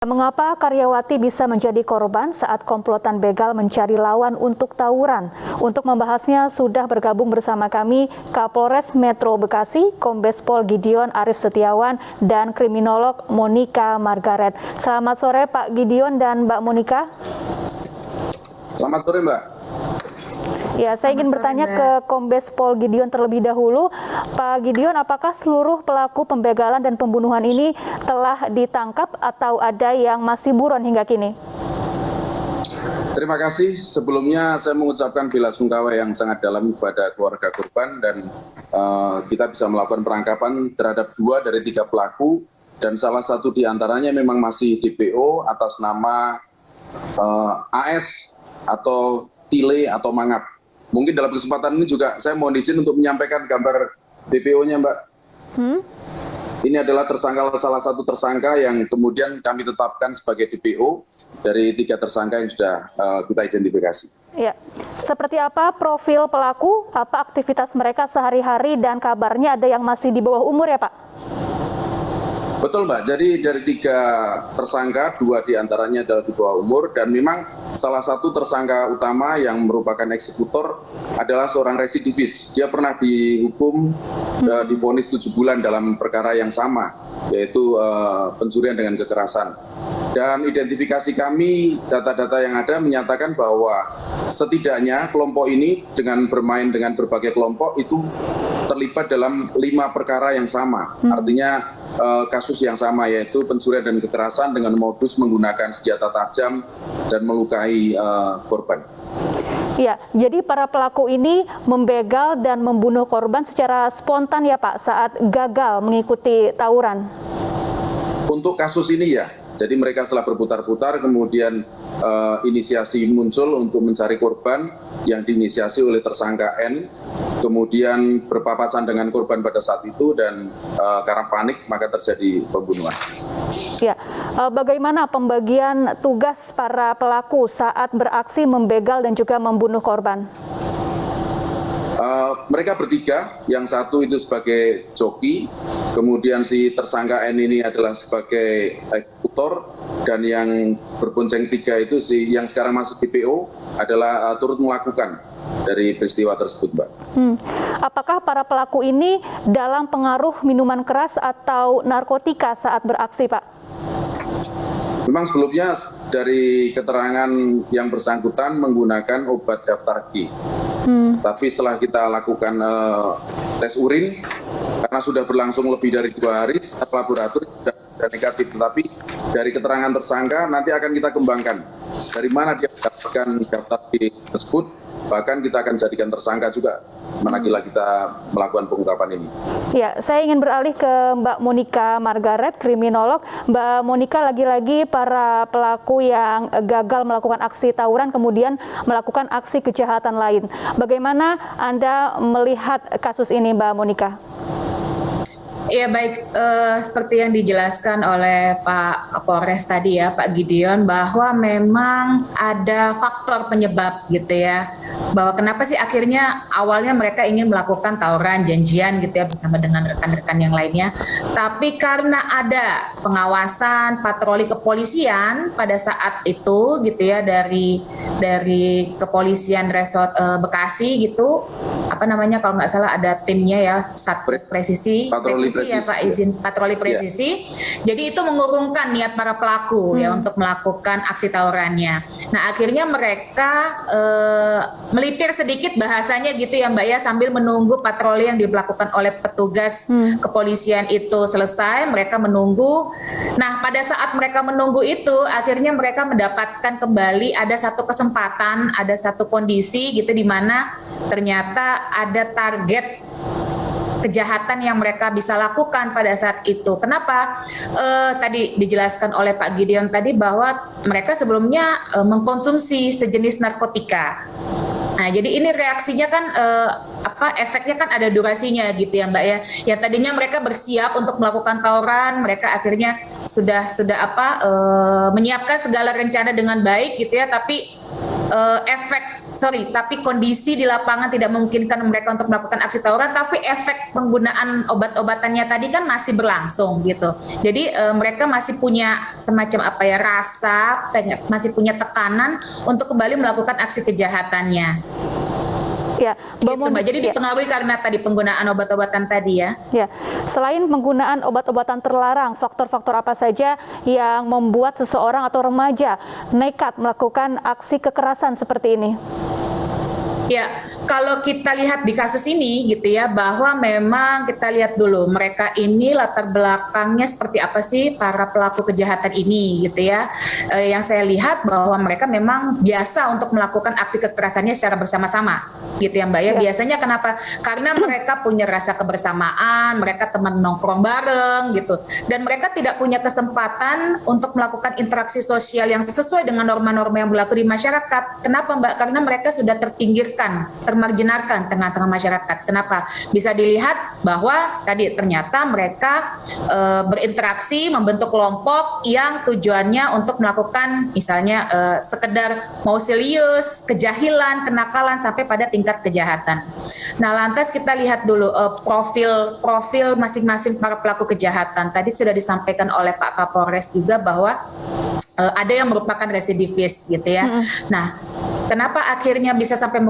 Mengapa Karyawati bisa menjadi korban saat komplotan begal mencari lawan untuk tawuran? Untuk membahasnya sudah bergabung bersama kami Kapolres Metro Bekasi, Kombes Pol Gideon Arif Setiawan, dan kriminolog Monica Margaret. Selamat sore Pak Gideon dan Mbak Monica. Selamat sore Mbak. Ya, saya ingin bertanya ke Kombes Pol Gideon terlebih dahulu. Pak Gideon, apakah seluruh pelaku pembegalan dan pembunuhan ini telah ditangkap atau ada yang masih buron hingga kini? Terima kasih. Sebelumnya saya mengucapkan bela sungkawa yang sangat dalam kepada keluarga korban dan kita bisa melakukan penangkapan terhadap 2 dari 3 pelaku dan salah satu di antaranya memang masih DPO atas nama AS atau Tile atau Mangap. Mungkin dalam kesempatan ini juga saya mohon izin untuk menyampaikan gambar DPO-nya, Mbak. Ini adalah salah satu tersangka yang kemudian kami tetapkan sebagai DPO dari 3 tersangka yang sudah kita identifikasi. Ya, seperti apa profil pelaku, apa aktivitas mereka sehari-hari dan kabarnya ada yang masih di bawah umur ya, Pak? Betul Mbak, jadi dari 3 tersangka, 2 diantaranya adalah di bawah umur dan memang salah satu tersangka utama yang merupakan eksekutor adalah seorang residivis. Dia pernah dihukum, divonis 7 bulan dalam perkara yang sama, yaitu pencurian dengan kekerasan. Dan identifikasi kami, data-data yang ada menyatakan bahwa setidaknya kelompok ini dengan bermain dengan berbagai kelompok itu terlibat dalam 5 perkara yang sama. Artinya kasus yang sama, yaitu pencurian dan kekerasan dengan modus menggunakan senjata tajam dan melukai korban. Ya, jadi para pelaku ini membegal dan membunuh korban secara spontan ya Pak saat gagal mengikuti tawuran? Untuk kasus ini ya, jadi mereka setelah berputar-putar kemudian inisiasi muncul untuk mencari korban yang diinisiasi oleh tersangka N, kemudian berpapasan dengan korban pada saat itu dan karena panik maka terjadi pembunuhan. Ya, bagaimana pembagian tugas para pelaku saat beraksi membegal dan juga membunuh korban? Mereka bertiga, yang satu itu sebagai joki, kemudian si tersangka N ini adalah sebagai eksekutor, dan yang berbonceng 3 itu yang sekarang masuk DPO adalah turut melakukan dari peristiwa tersebut, Mbak. Apakah para pelaku ini dalam pengaruh minuman keras atau narkotika saat beraksi, Pak? Memang sebelumnya dari keterangan yang bersangkutan menggunakan obat daftar G. Tapi setelah kita lakukan tes urin, karena sudah berlangsung lebih dari 2 hari, setelah laboratorium sudah negatif. Tetapi dari keterangan tersangka nanti akan kita kembangkan dari mana dia mendapatkan daftar G tersebut. Bahkan kita akan jadikan tersangka juga manakala kita melakukan pengungkapan ini. Ya, saya ingin beralih ke Mbak Monica Margaret, kriminolog. Mbak Monica, lagi-lagi para pelaku yang gagal melakukan aksi tawuran kemudian melakukan aksi kejahatan lain. Bagaimana Anda melihat kasus ini, Mbak Monica? Ya baik, seperti yang dijelaskan oleh Pak Kapolres tadi ya, Pak Gideon, bahwa memang ada faktor penyebab gitu ya, bahwa kenapa sih akhirnya awalnya mereka ingin melakukan tawuran, janjian gitu ya bersama dengan rekan-rekan yang lainnya, tapi karena ada pengawasan patroli kepolisian pada saat itu gitu ya dari kepolisian Resort Bekasi gitu, apa namanya kalau nggak salah ada timnya ya, Satgas Presisi. Ya Pak, izin patroli presisi. Ya. Jadi itu mengurungkan niat para pelaku ya untuk melakukan aksi tawurannya. Nah akhirnya mereka melipir sedikit bahasanya gitu ya Mbak ya, sambil menunggu patroli yang dilakukan oleh petugas kepolisian itu selesai, mereka menunggu. Nah pada saat mereka menunggu itu akhirnya mereka mendapatkan kembali ada satu kesempatan, ada satu kondisi gitu di mana ternyata ada target kejahatan yang mereka bisa lakukan pada saat itu. Kenapa? Tadi dijelaskan oleh Pak Gideon tadi bahwa mereka sebelumnya mengkonsumsi sejenis narkotika. Nah, jadi ini reaksinya kan efeknya kan ada durasinya gitu ya Mbak ya. Yang tadinya mereka bersiap untuk melakukan tawuran, mereka akhirnya sudah menyiapkan segala rencana dengan baik gitu ya, tapi efek tapi kondisi di lapangan tidak memungkinkan mereka untuk melakukan aksi tawuran, tapi efek penggunaan obat-obatannya tadi kan masih berlangsung gitu. Jadi mereka masih punya semacam rasa, masih punya tekanan untuk kembali melakukan aksi kejahatannya. Ya, gitu, Mbak. Jadi dipengaruhi karena tadi penggunaan obat-obatan tadi ya. Ya, selain penggunaan obat-obatan terlarang, faktor-faktor apa saja yang membuat seseorang atau remaja nekat melakukan aksi kekerasan seperti ini? Ya, kalau kita lihat di kasus ini gitu ya, bahwa memang kita lihat dulu mereka ini latar belakangnya seperti apa sih para pelaku kejahatan ini gitu ya. Yang saya lihat bahwa mereka memang biasa untuk melakukan aksi kekerasannya secara bersama-sama gitu ya Mbak ya. Biasanya kenapa? Karena mereka punya rasa kebersamaan, mereka teman nongkrong bareng gitu. Dan mereka tidak punya kesempatan untuk melakukan interaksi sosial yang sesuai dengan norma-norma yang berlaku di masyarakat. Kenapa Mbak? Karena mereka sudah termarginalkan tengah-tengah masyarakat. Kenapa? Bisa dilihat bahwa tadi ternyata mereka berinteraksi, membentuk kelompok yang tujuannya untuk melakukan misalnya sekedar mau serius, kejahilan, kenakalan sampai pada tingkat kejahatan. Nah, lantas kita lihat dulu profil masing-masing para pelaku kejahatan. Tadi sudah disampaikan oleh Pak Kapolres juga bahwa ada yang merupakan residivis gitu ya. Nah, kenapa akhirnya bisa sampai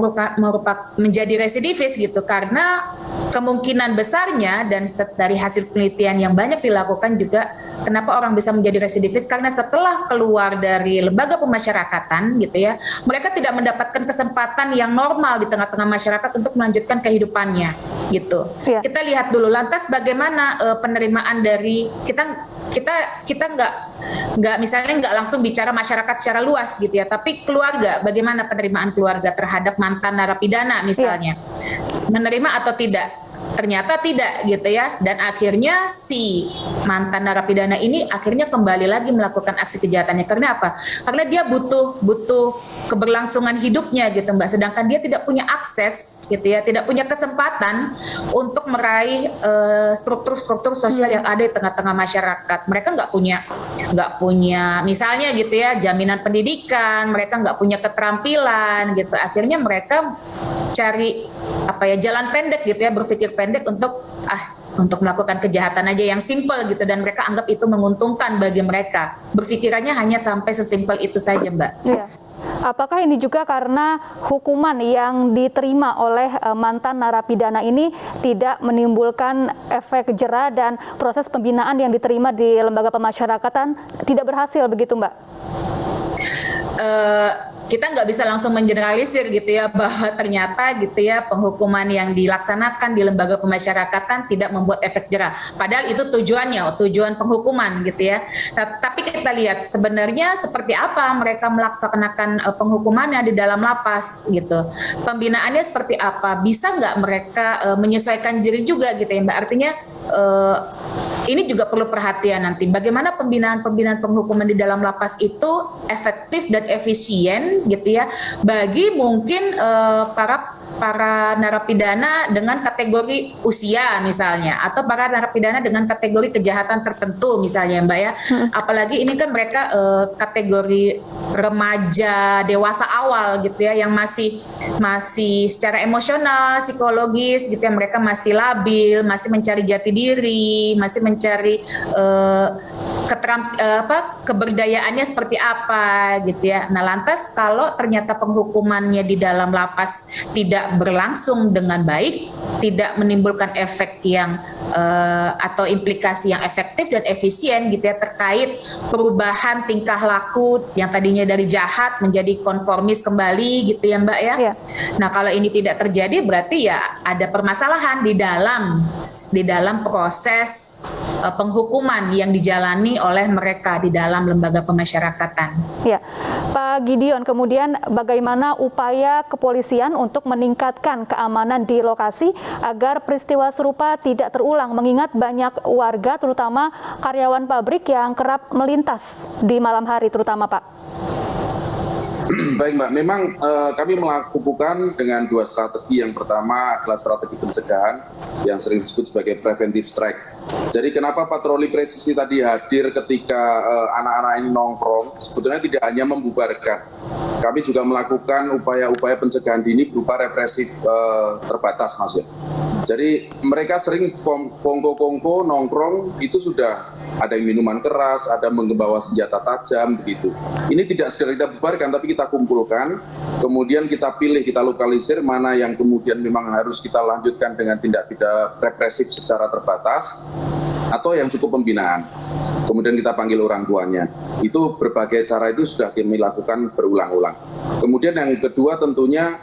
menjadi residivis gitu? Karena kemungkinan besarnya dan dari hasil penelitian yang banyak dilakukan juga, kenapa orang bisa menjadi residivis? Karena setelah keluar dari lembaga pemasyarakatan gitu ya, mereka tidak mendapatkan kesempatan yang normal di tengah-tengah masyarakat untuk melanjutkan kehidupannya gitu. Ya. Kita lihat dulu lantas bagaimana penerimaan dari kita nggak misalnya nggak langsung bicara masyarakat secara luas gitu ya, tapi keluarga, bagaimana penerimaan keluarga terhadap mantan narapidana misalnya, menerima atau tidak? Ternyata tidak gitu ya, dan akhirnya si mantan narapidana ini akhirnya kembali lagi melakukan aksi kejahatannya. Karena apa? Karena dia butuh keberlangsungan hidupnya gitu Mbak, sedangkan dia tidak punya akses gitu ya, tidak punya kesempatan untuk meraih struktur-struktur sosial yang ada di tengah-tengah masyarakat. Mereka nggak punya misalnya gitu ya jaminan pendidikan, mereka nggak punya keterampilan gitu. Akhirnya mereka cari jalan pendek gitu ya, berpikir pendek untuk melakukan kejahatan aja yang simpel gitu, dan mereka anggap itu menguntungkan bagi mereka. Berpikirannya hanya sampai sesimpel itu saja Mbak. Ya. Apakah ini juga karena hukuman yang diterima oleh mantan narapidana ini tidak menimbulkan efek jera dan proses pembinaan yang diterima di lembaga pemasyarakatan tidak berhasil begitu Mbak? Kita nggak bisa langsung mengeneralisir gitu ya, bahwa ternyata gitu ya penghukuman yang dilaksanakan di lembaga pemasyarakatan tidak membuat efek jera. Padahal itu tujuan penghukuman gitu ya. Tapi kita lihat sebenarnya seperti apa mereka melaksanakan penghukumannya di dalam lapas gitu. Pembinaannya seperti apa? Bisa nggak mereka menyesuaikan diri juga gitu ya Mbak? Artinya ini juga perlu perhatian nanti. Bagaimana pembinaan penghukuman di dalam lapas itu efektif dan efisien gitu ya bagi mungkin para narapidana dengan kategori usia misalnya, atau para narapidana dengan kategori kejahatan tertentu misalnya Mbak ya. Apalagi ini kan mereka kategori remaja dewasa awal gitu ya, yang masih secara emosional, psikologis gitu ya, mereka masih labil, masih mencari jati diri, masih mencari keberdayaannya seperti apa gitu ya. Nah, lantas kalau ternyata penghukumannya di dalam lapas tidak berlangsung dengan baik, tidak menimbulkan efek yang atau implikasi yang efektif dan efisien gitu ya, terkait perubahan tingkah laku yang tadinya dari jahat menjadi konformis kembali gitu ya Mbak ya. Nah, kalau ini tidak terjadi berarti ya ada permasalahan di dalam proses penghukuman yang dijalani oleh mereka di dalam lembaga pemasyarakatan. Ya, Pak Gideon, kemudian bagaimana upaya kepolisian untuk meningkatkan keamanan di lokasi agar peristiwa serupa tidak terulang, mengingat banyak warga terutama karyawan pabrik yang kerap melintas di malam hari terutama Pak? Baik Mbak, memang kami melakukan dengan dua strategi. Yang pertama adalah strategi pencegahan yang sering disebut sebagai preventive strike. Jadi kenapa patroli presisi tadi hadir ketika anak-anak ini nongkrong, sebetulnya tidak hanya membubarkan. Kami juga melakukan upaya-upaya pencegahan dini berupa represif terbatas, Mas ya. Jadi mereka sering kongko-kongko nongkrong itu sudah ada yang minuman keras, ada membawa senjata tajam begitu. Ini tidak segera kita bubarkan, tapi kita kumpulkan, kemudian kita pilih, kita lokalisir mana yang kemudian memang harus kita lanjutkan dengan tindak pidana represif secara terbatas, atau yang cukup pembinaan. Kemudian kita panggil orang tuanya. Itu berbagai cara itu sudah kami lakukan berulang-ulang. Kemudian yang kedua tentunya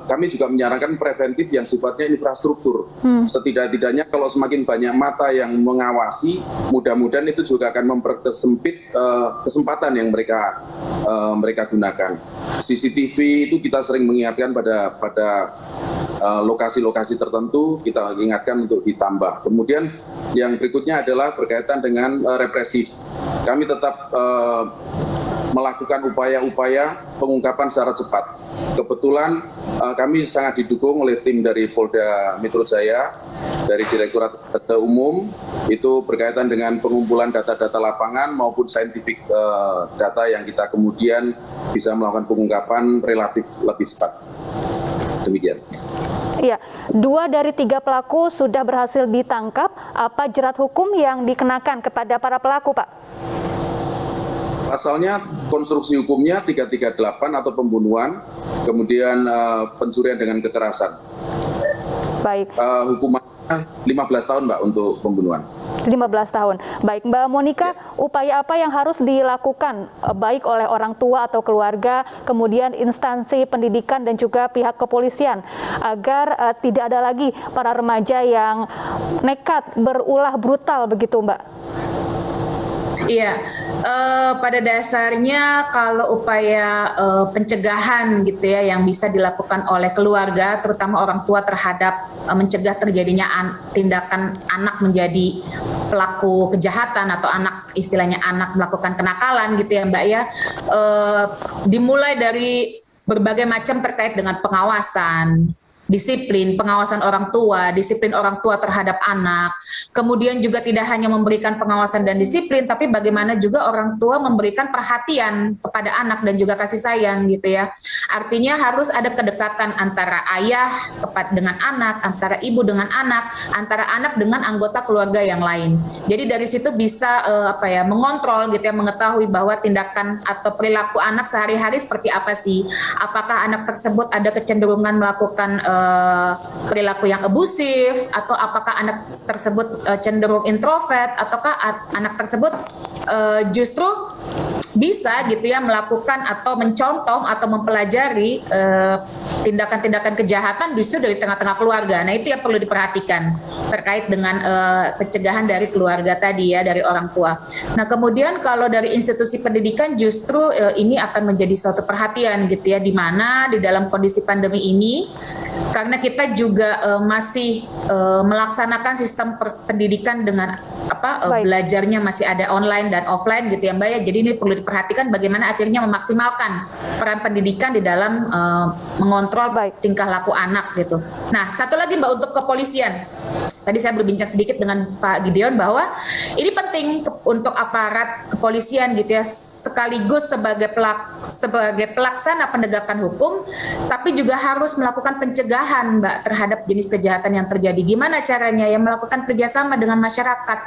kami juga menyarankan preventif yang sifatnya infrastruktur. Setidak-tidaknya kalau semakin banyak mata yang mengawasi, mudah-mudahan itu juga akan mempersempit kesempatan yang mereka gunakan. CCTV itu kita sering mengingatkan pada lokasi-lokasi tertentu, kita ingatkan untuk ditambah. Kemudian yang berikutnya adalah berkaitan dengan represif. Kami tetap melakukan upaya-upaya pengungkapan secara cepat. Kebetulan kami sangat didukung oleh tim dari Polda Metro Jaya, dari Direktorat Data Umum, itu berkaitan dengan pengumpulan data-data lapangan maupun scientific data yang kita kemudian bisa melakukan pengungkapan relatif lebih cepat. Demikian. Iya, 2 dari 3 pelaku sudah berhasil ditangkap. Apa jerat hukum yang dikenakan kepada para pelaku, Pak? Pasalnya konstruksi hukumnya 338 atau pembunuhan, kemudian pencurian dengan kekerasan. Baik. Hukumannya 15 tahun, Mbak, untuk pembunuhan. 15 tahun. Baik, Mbak Monika, upaya apa yang harus dilakukan baik oleh orang tua atau keluarga, kemudian instansi pendidikan dan juga pihak kepolisian agar tidak ada lagi para remaja yang nekat berulah brutal begitu, Mbak? Iya, pada dasarnya kalau upaya pencegahan gitu ya yang bisa dilakukan oleh keluarga, terutama orang tua terhadap mencegah terjadinya tindakan anak menjadi pelaku kejahatan atau anak, istilahnya anak melakukan kenakalan gitu ya Mbak ya, dimulai dari berbagai macam terkait dengan pengawasan, disiplin, pengawasan orang tua, disiplin orang tua terhadap anak. Kemudian juga tidak hanya memberikan pengawasan dan disiplin, tapi bagaimana juga orang tua memberikan perhatian kepada anak dan juga kasih sayang gitu ya. Artinya harus ada kedekatan antara ayah dengan anak, antara ibu dengan anak, antara anak dengan anggota keluarga yang lain. Jadi dari situ bisa mengontrol gitu ya, mengetahui bahwa tindakan atau perilaku anak sehari-hari seperti apa sih. Apakah anak tersebut ada kecenderungan melakukan perilaku yang abusif, atau apakah anak tersebut cenderung introvert, ataukah anak tersebut justru bisa gitu ya melakukan atau mencontoh atau mempelajari tindakan-tindakan kejahatan justru dari tengah-tengah keluarga. Nah itu yang perlu diperhatikan terkait dengan pencegahan dari keluarga tadi ya, dari orang tua. Nah kemudian kalau dari institusi pendidikan justru ini akan menjadi suatu perhatian gitu ya, di mana di dalam kondisi pandemi ini, karena kita juga masih melaksanakan sistem pendidikan dengan belajarnya masih ada online dan offline gitu ya Mbak ya. Jadi ini perlu diperhatikan bagaimana akhirnya memaksimalkan peran pendidikan di dalam mengontrol tingkah laku anak gitu. Nah satu lagi Mbak, untuk kepolisian. Tadi saya berbincang sedikit dengan Pak Gideon bahwa ini penting untuk aparat kepolisian gitu ya, sekaligus sebagai pelaksana penegakan hukum, tapi juga harus melakukan pencegahan Mbak terhadap jenis kejahatan yang terjadi. Gimana caranya ya, melakukan kerjasama dengan masyarakat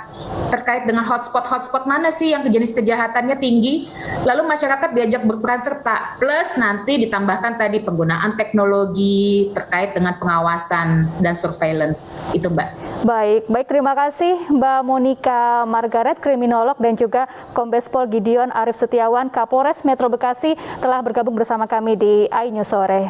terkait dengan hotspot mana sih yang jenis kejahatannya tinggi, lalu masyarakat diajak berperan serta, plus nanti ditambahkan tadi penggunaan teknologi terkait dengan pengawasan dan surveillance itu Mbak. Baik, terima kasih Mbak Monika Margaret, kriminolog, dan juga Kombes Pol Gideon Arif Setiawan, Kapolres Metro Bekasi, telah bergabung bersama kami di iNews Sore.